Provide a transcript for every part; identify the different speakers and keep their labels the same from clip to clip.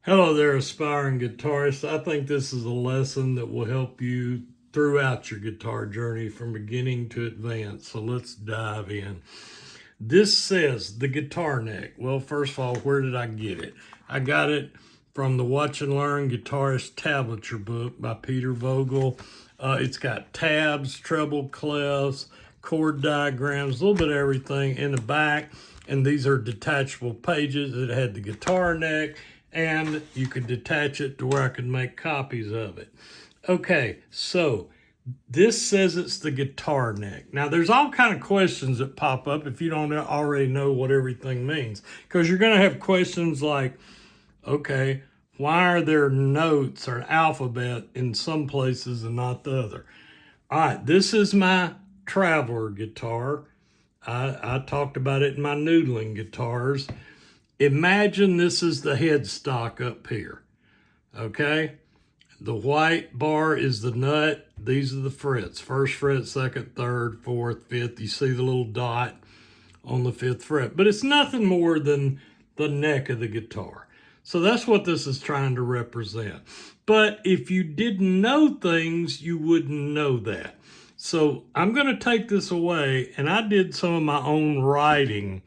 Speaker 1: Hello there, aspiring guitarist. I think this is a lesson that will help you throughout your guitar journey from beginning to advance. So let's dive in. This says the guitar neck. Well, first of all, where did I get it? I got it from the Watch and Learn Guitarist Tablature book by Peter Vogel. It's got tabs, treble clefs, chord diagrams, a little bit of everything in the back. And these are detachable pages. It had the guitar neck, and you could detach it to where I could make copies of it. Okay, so this says it's the guitar neck. Now, there's all kind of questions that pop up if you don't already know what everything means, because you're going to have questions like, okay, why are there notes or an alphabet in some places and not the other? All right, this is my traveler guitar. I talked about it in my noodling guitars. Imagine this is the headstock up here, okay? The white bar is the nut. These are the frets. First fret, second, third, fourth, fifth. You see the little dot on the fifth fret. But it's nothing more than the neck of the guitar. So that's what this is trying to represent. But if you didn't know things, you wouldn't know that. So I'm going to take this away, and I did some of my own writing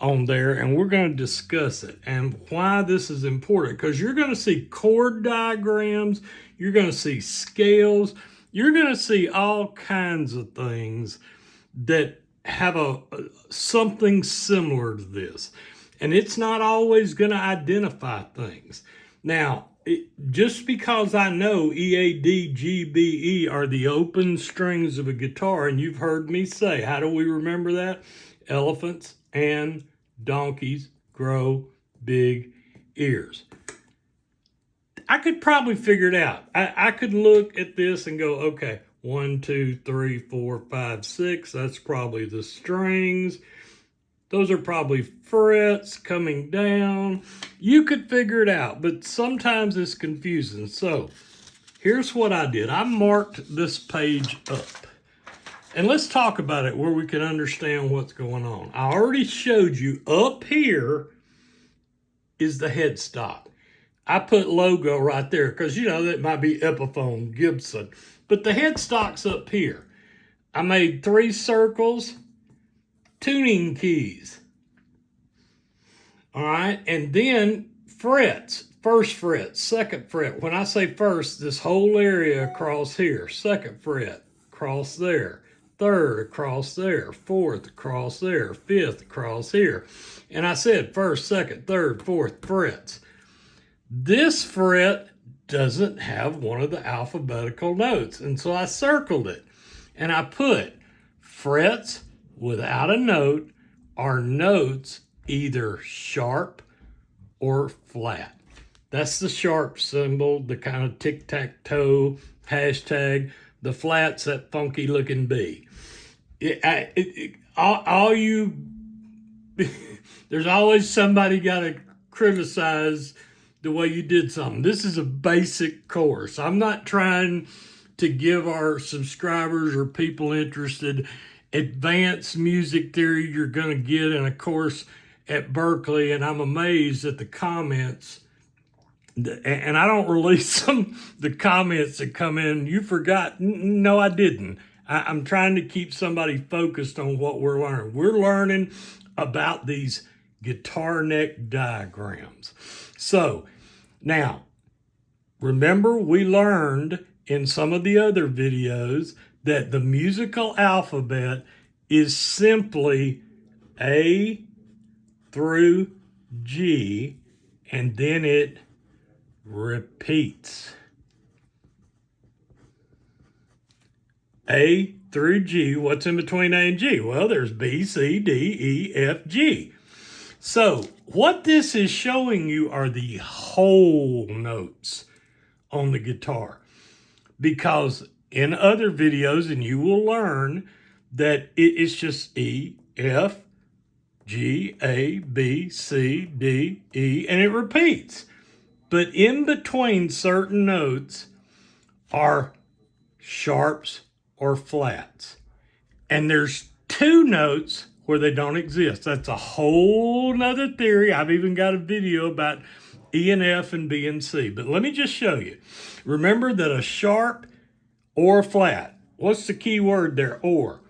Speaker 1: on there, and we're going to discuss it and why this is important, because you're going to see chord diagrams, you're going to see scales, you're going to see all kinds of things that have something similar to this, and it's not always going to identify things. Now, just because I know E, A, D, G, B, E are the open strings of a guitar, and you've heard me say, how do we remember that? Elephants and donkeys grow big ears. I could probably figure it out. I could look at this and go, okay, 1, 2, 3, 4, 5, 6. That's probably the strings. Those are probably frets coming down. You could figure it out, but sometimes it's confusing. So here's what I did. I marked this page up. And let's talk about it where we can understand what's going on. I already showed you up here is the headstock. I put logo right there because, you know, that might be Epiphone, Gibson. But the headstock's up here. I made 3 circles, tuning keys. All right, and then frets. First fret, second fret. When I say first, this whole area across here. Second fret, across there. Third across there, fourth across there, fifth across here. And I said first, second, third, fourth frets. This fret doesn't have one of the alphabetical notes. And so I circled it. And I put frets without a note are notes either sharp or flat. That's the sharp symbol, the kind of tic-tac-toe hashtag. The flat's that funky looking B. All you, there's always somebody got to criticize the way you did something. This is a basic course. I'm not trying to give our subscribers or people interested advanced music theory you're going to get in a course at Berkeley, and I'm amazed at the comments. And I don't release the comments that come in. You forgot. No, I didn't. I'm trying to keep somebody focused on what we're learning. We're learning about these guitar neck diagrams. So now, remember we learned in some of the other videos that the musical alphabet is simply A through G, and then it repeats. A through G, what's in between A and G? Well, there's B, C, D, E, F, G. So what this is showing you are the whole notes on the guitar. Because in other videos, and you will learn that it's just E, F, G, A, B, C, D, E, and it repeats. But in between certain notes are sharps or flats. And there's 2 notes where they don't exist. That's a whole nother theory. I've even got a video about E and F and B and C. But let me just show you. Remember that a sharp or flat. What's the key word there? Or.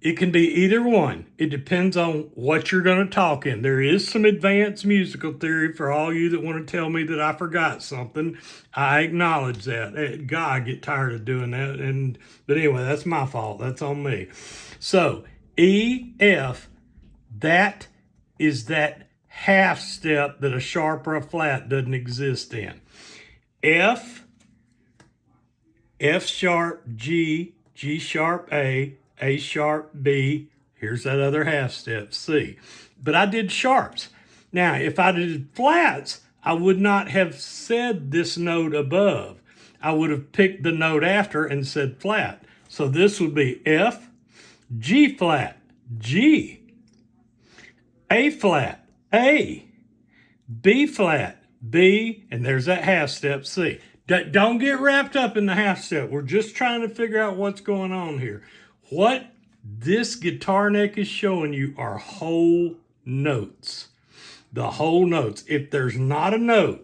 Speaker 1: It can be either one. It depends on what you're going to talk in. There is some advanced musical theory for all you that want to tell me that I forgot something. I acknowledge that. God, I get tired of doing that. But anyway, that's my fault. That's on me. So E, F, that is that half step that a sharp or a flat doesn't exist in. F, F sharp, G, G sharp, A sharp, B, here's that other half step, C. But I did sharps. Now, if I did flats, I would not have said this note above. I would have picked the note after and said flat. So this would be F, G flat, G, A flat, A, B flat, B, and there's that half step, C. Don't get wrapped up in the half step. We're just trying to figure out what's going on here. What this guitar neck is showing you are whole notes. The whole notes. If there's not a note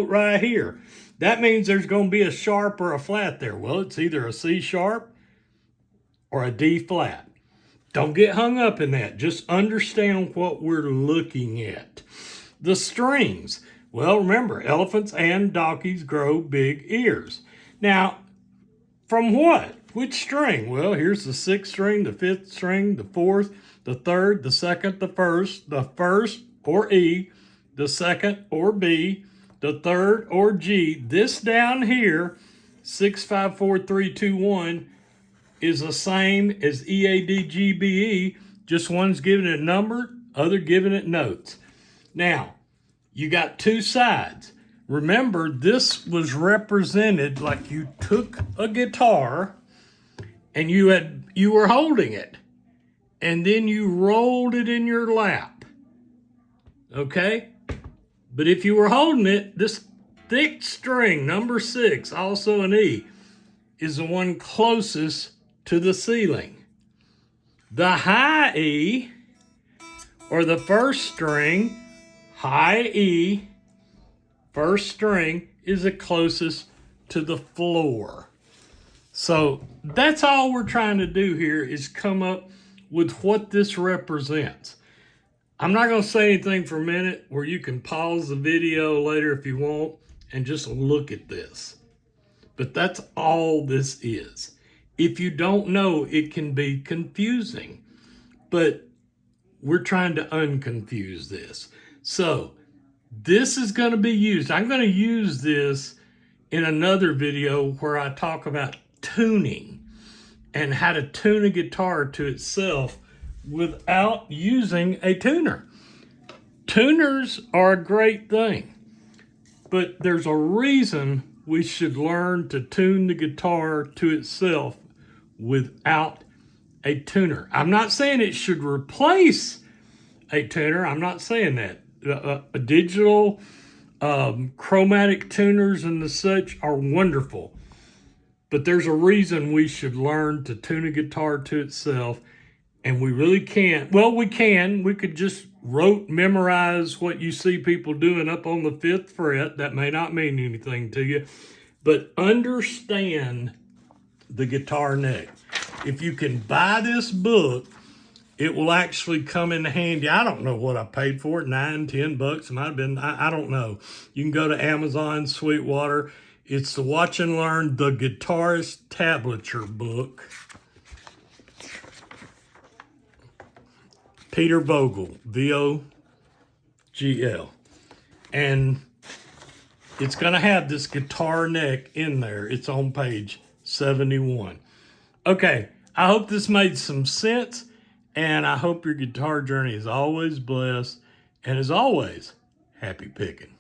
Speaker 1: right here, that means there's going to be a sharp or a flat there. Well, it's either a C sharp or a D flat. Don't get hung up in that. Just understand what we're looking at. The strings. Well, remember, elephants and donkeys grow big ears. Now, from what? Which string? Well, here's the 6th string, the 5th string, the 4th, the 3rd, the 2nd, the 1st or E, the 2nd or B, the 3rd or G. This down here, 6, 5, 4, 3, 2, 1, is the same as E, A, D, G, B, E, just one's giving it a number, other giving it notes. Now, you got two sides. Remember, this was represented like you took a guitar and you were holding it, and then you rolled it in your lap, okay? But if you were holding it, this thick string, number 6, also an E, is the one closest to the ceiling. The high E, or the 1st string, high E, 1st string, is the closest to the floor. So that's all we're trying to do here is come up with what this represents. I'm not going to say anything for a minute where you can pause the video later if you want and just look at this. But that's all this is. If you don't know, it can be confusing. But we're trying to unconfuse this. So this is going to be used. I'm going to use this in another video where I talk about tuning and how to tune a guitar to itself without using a tuner. Tuners are a great thing, but there's a reason we should learn to tune the guitar to itself without a tuner. I'm not saying it should replace a tuner. I'm not saying that. Digital chromatic tuners and the such are wonderful. But there's a reason we should learn to tune a guitar to itself, and we really can't. Well, we can. We could just memorize what you see people doing up on the 5th fret. That may not mean anything to you, but understand the guitar neck. If you can buy this book, it will actually come in handy. I don't know what I paid for it, $9, $10. It might have been, I don't know. You can go to Amazon, Sweetwater. It's the Watch and Learn, the Guitarist Tablature book. Peter Vogel, V-O-G-L. And it's going to have this guitar neck in there. It's on page 71. Okay, I hope this made some sense, and I hope your guitar journey is always blessed, and as always, happy picking.